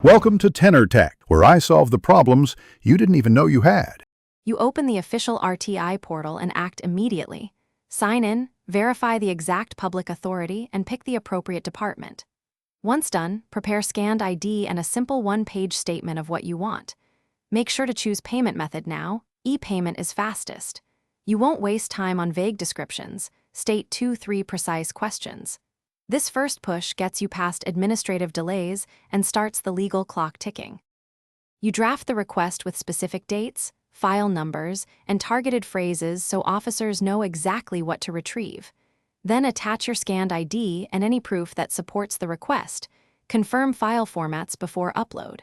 Welcome to Tenor Tech, where I solve the problems you didn't even know you had. You open the official RTI portal and act immediately. Sign in, verify the exact public authority, and pick the appropriate department. Once done, prepare scanned ID and a simple one-page statement of what you want. Make sure to choose payment method now. E-payment is fastest. You won't waste time on vague descriptions. State 2-3 precise questions. This first push gets you past administrative delays and starts the legal clock ticking. You draft the request with specific dates, file numbers, and targeted phrases so officers know exactly what to retrieve. Then attach your scanned ID and any proof that supports the request. Confirm file formats before upload.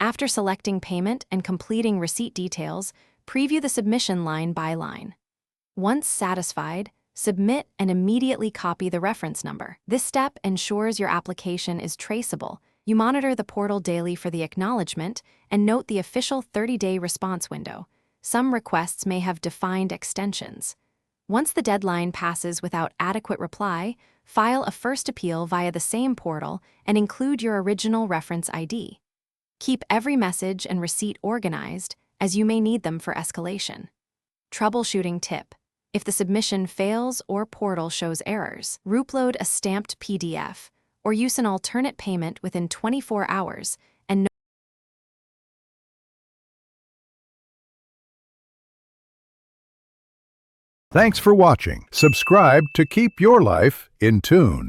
After selecting payment and completing receipt details, preview the submission line by line. Once satisfied, submit and immediately copy the reference number. This step ensures your application is traceable. You monitor the portal daily for the acknowledgement and note the official 30-day response window. Some requests may have defined extensions. Once the deadline passes without adequate reply, file a first appeal via the same portal and include your original reference ID. Keep every message and receipt organized, as you may need them for escalation. Troubleshooting tip: if the submission fails or portal shows errors, reupload a stamped PDF or use an alternate payment within 24 hours and Thanks for watching. Subscribe to keep your life in tune.